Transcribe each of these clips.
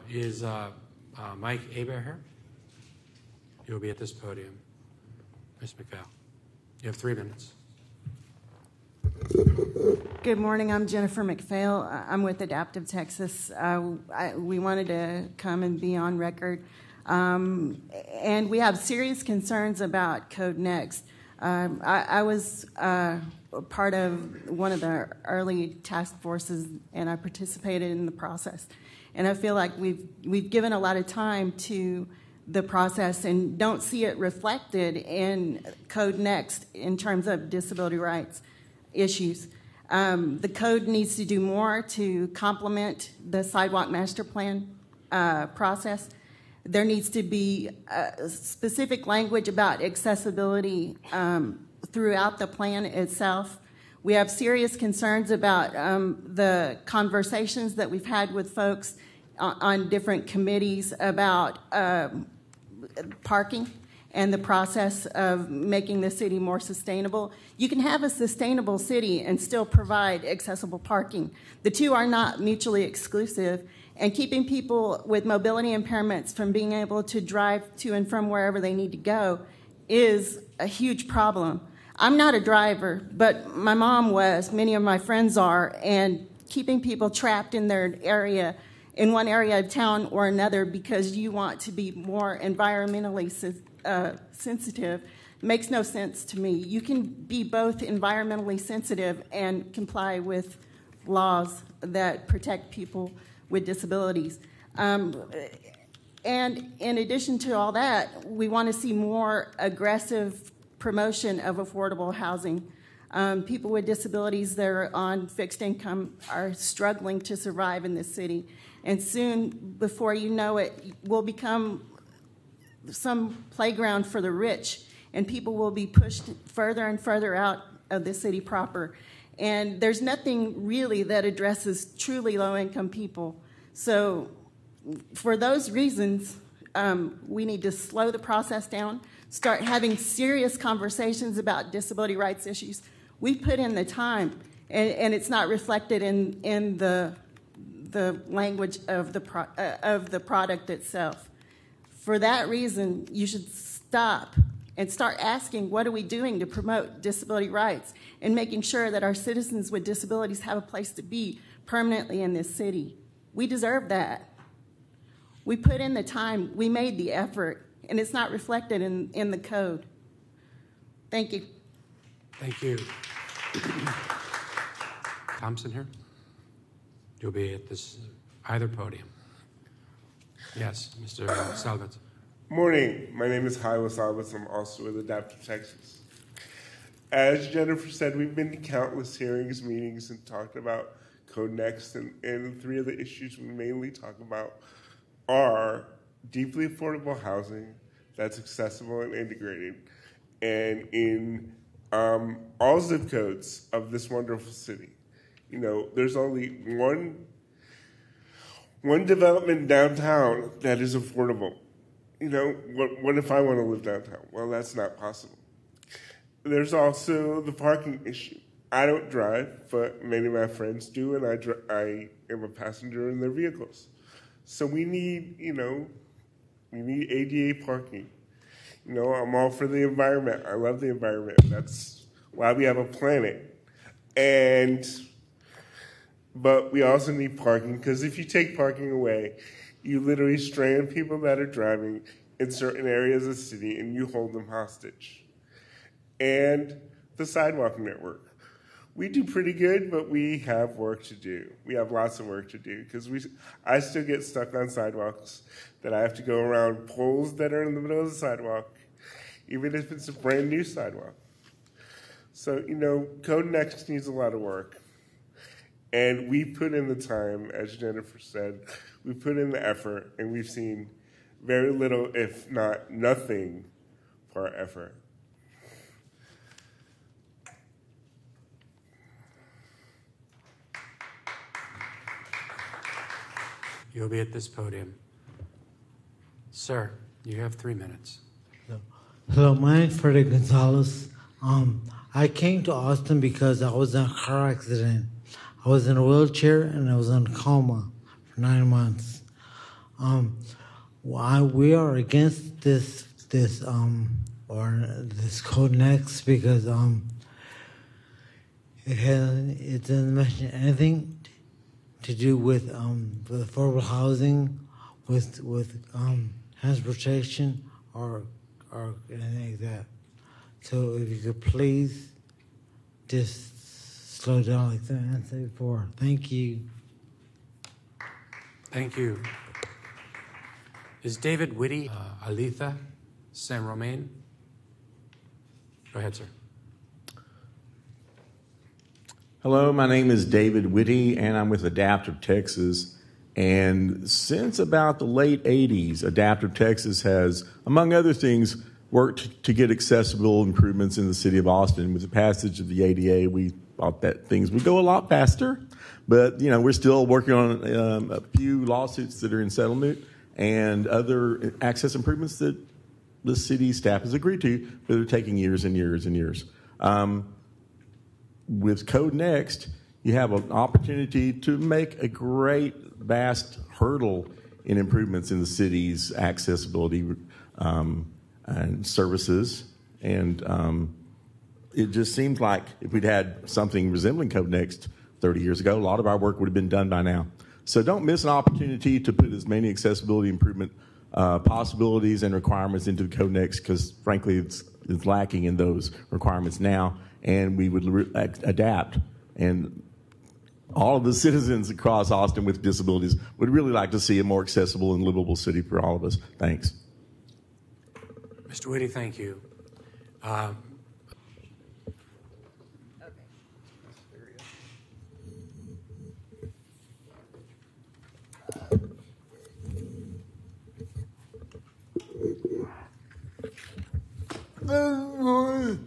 Is Mike Hebert here? You'll be at this podium. Ms. McPhail, you have 3 minutes. Good morning. I'm Jennifer McPhail. I'm with Adaptive Texas. We wanted to come and be on record. And we have serious concerns about CodeNext. I was part of one of the early task forces, and I participated in the process. And I feel like we've given a lot of time to the process and don't see it reflected in CodeNext in terms of disability rights issues. The code needs to do more to complement the sidewalk master plan process. There needs to be specific language about accessibility throughout the plan itself. We have serious concerns about the conversations that we've had with folks on different committees about parking and the process of making the city more sustainable. You can have a sustainable city and still provide accessible parking. The two are not mutually exclusive, and keeping people with mobility impairments from being able to drive to and from wherever they need to go is a huge problem. I'm not a driver, but my mom was, many of my friends are, and keeping people trapped in their area, in one area of town or another because you want to be more environmentally sensitive makes no sense to me. You can be both environmentally sensitive and comply with laws that protect people with disabilities. And in addition to all that, we want to see more aggressive promotion of affordable housing. People with disabilities that are on fixed income are struggling to survive in this city. And soon, before you know it, will become some playground for the rich, and people will be pushed further and further out of the city proper. And there's nothing really that addresses truly low-income people. So for those reasons, we need to slow the process down, start having serious conversations about disability rights issues. We put in the time, and it's not reflected in the language of the product itself. For that reason, you should stop and start asking, what are we doing to promote disability rights and making sure that our citizens with disabilities have a place to be permanently in this city? We deserve that. We put in the time, we made the effort, and it's not reflected in the code. Thank you. Thank you. Thompson here? You'll be at this either podium. Yes, Mr. Salvitz. Morning. My name is Hyla Salvitz. I'm also with Adaptive Texas. As Jennifer said, we've been to countless hearings, meetings, and talked about CodeNext, and 3 of the issues we mainly talk about are deeply affordable housing that's accessible and integrated, and in all zip codes of this wonderful city. You know, there's only one development downtown that is affordable. You know, what if I want to live downtown? Well, that's not possible. There's also the parking issue. I don't drive, but many of my friends do, and I am a passenger in their vehicles. So we need, ADA parking. You know, I'm all for the environment. I love the environment. That's why we have a planet. But we also need parking, because if you take parking away, you literally strand people that are driving in certain areas of the city and you hold them hostage. And the sidewalk network. We do pretty good, but we have work to do. We have lots of work to do, because I still get stuck on sidewalks that I have to go around poles that are in the middle of the sidewalk, even if it's a brand new sidewalk. So, CodeNext needs a lot of work. And we put in the time, as Jennifer said, we put in the effort, and we've seen very little, if not nothing, for our effort. You'll be at this podium. Sir, you have 3 minutes. Hello, my name is Freddie Gonzalez. I came to Austin because I was in a car accident. I was in a wheelchair and I was in a coma for 9 months. We are against this CodeNext because it doesn't mention anything to do with affordable housing, with transportation, or anything like that. So if you could please just slow down like I said before. Thank you. Thank you. Is David Whitty, Alitha San Romain? Go ahead, sir. Hello, my name is David Whitty, and I'm with Adaptive Texas. And since about the late 80s, Adaptive Texas has, among other things, worked to get accessible improvements in the city of Austin. With the passage of the ADA, we thought that things would go a lot faster. But, we're still working on a few lawsuits that are in settlement and other access improvements that the city staff has agreed to, but they're taking years and years and years. With CodeNext, you have an opportunity to make a great, vast hurdle in improvements in the city's accessibility and services. And it just seems like if we'd had something resembling CodeNext 30 years ago, a lot of our work would have been done by now. So don't miss an opportunity to put as many accessibility improvement possibilities and requirements into the CodeNext, because frankly it's lacking in those requirements now, and we would adapt. And all of the citizens across Austin with disabilities would really like to see a more accessible and livable city for all of us. Thanks. Mr. Whitty, thank you. Good morning.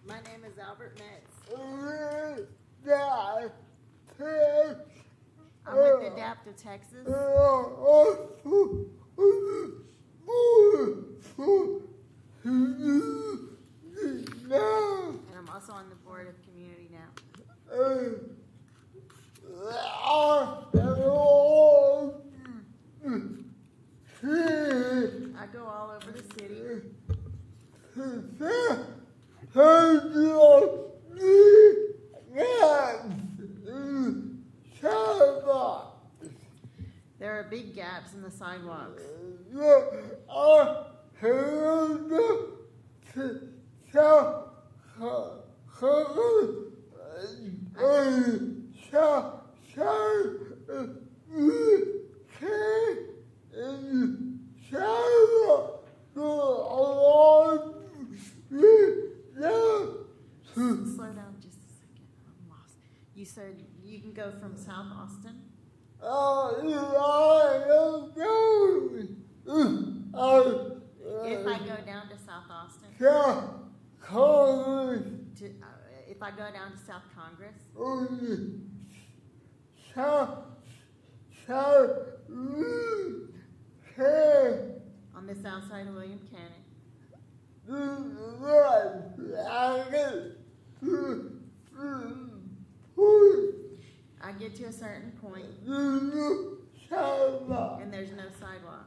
My name is Albert Metz. I'm with Adaptive Texas. And I'm also on the board of community now. I go all over the city. There are big gaps in the sidewalks. Slow down just a second. I'm lost. You said you can go from South Austin? If I go down to South Austin? If I go down to South Congress? On the south side of William Cannon? I get to a certain point and there's no sidewalk.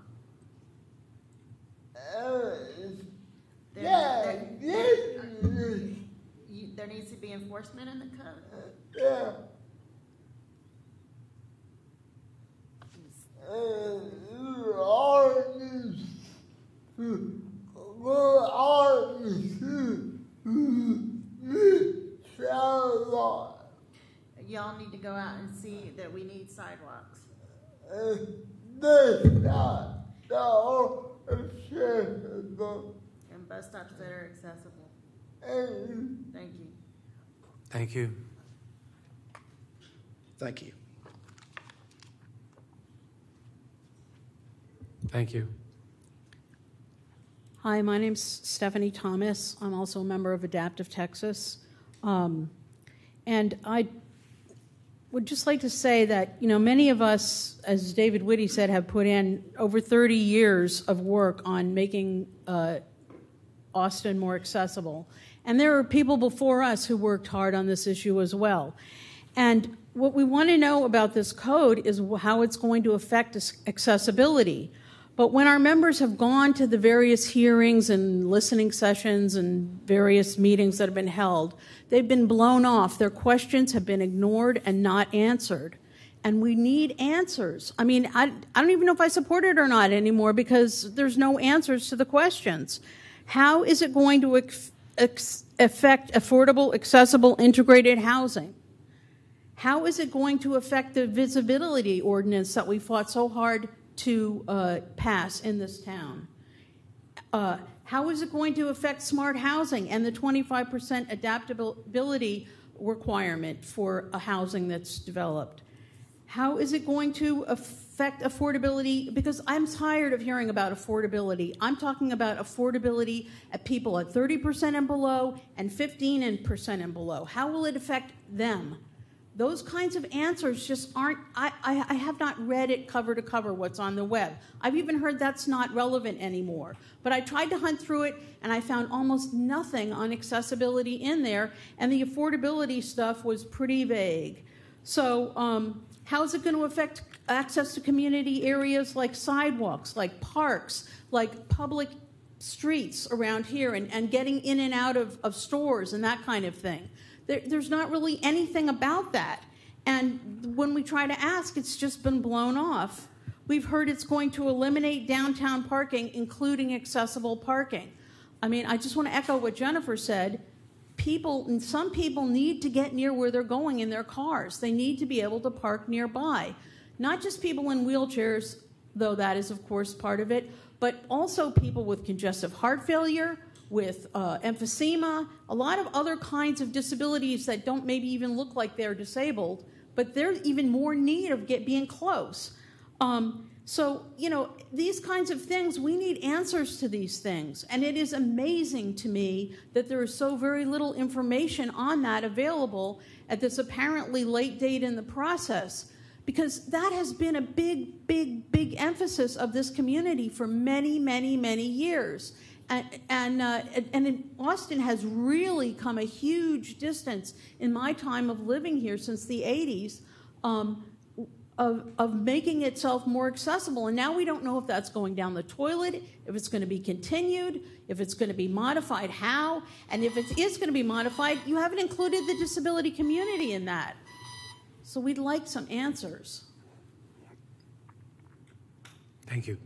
There needs to be enforcement in the code. Y'all need to go out and see that we need sidewalks. And bus stops that are accessible. Thank you. Thank you. Thank you. Thank you. Hi, my name's Stephanie Thomas. I'm also a member of Adaptive Texas. And I would just like to say that, many of us, as David Whitty said, have put in over 30 years of work on making Austin more accessible. And there are people before us who worked hard on this issue as well. And what we want to know about this code is how it's going to affect accessibility. But when our members have gone to the various hearings and listening sessions and various meetings that have been held, they've been blown off. Their questions have been ignored and not answered. And we need answers. I mean, I don't even know if I support it or not anymore because there's no answers to the questions. How is it going to affect affordable, accessible, integrated housing? How is it going to affect the visibility ordinance that we fought so hard to pass in this town? How is it going to affect smart housing and the 25% adaptability requirement for a housing that's developed? How is it going to affect affordability? Because I'm tired of hearing about affordability. I'm talking about affordability at people at 30% and below and 15% and below. How will it affect them? Those kinds of answers just aren't, I have not read it cover to cover what's on the web. I've even heard that's not relevant anymore. But I tried to hunt through it, and I found almost nothing on accessibility in there, and the affordability stuff was pretty vague. So how is it going to affect access to community areas like sidewalks, like parks, like public streets around here, and getting in and out of stores and that kind of thing? There's not really anything about that. And when we try to ask, it's just been blown off. We've heard it's going to eliminate downtown parking, including accessible parking. I mean, I just want to echo what Jennifer said. Some people need to get near where they're going in their cars. They need to be able to park nearby. Not just people in wheelchairs, though that is, of course, part of it, but also people with congestive heart failure, with emphysema, a lot of other kinds of disabilities that don't maybe even look like they're disabled, but they're even more in need of being close. So, you know, these kinds of things, we need answers to these things. And it is amazing to me that there is so very little information on that available at this apparently late date in the process, because that has been a big, big, big emphasis of this community for many, many, many years. And Austin has really come a huge distance in my time of living here since the 80s of making itself more accessible. And now we don't know if that's going down the toilet, if it's going to be continued, if it's going to be modified, how. And if it is going to be modified, you haven't included the disability community in that. So we'd like some answers. Thank you.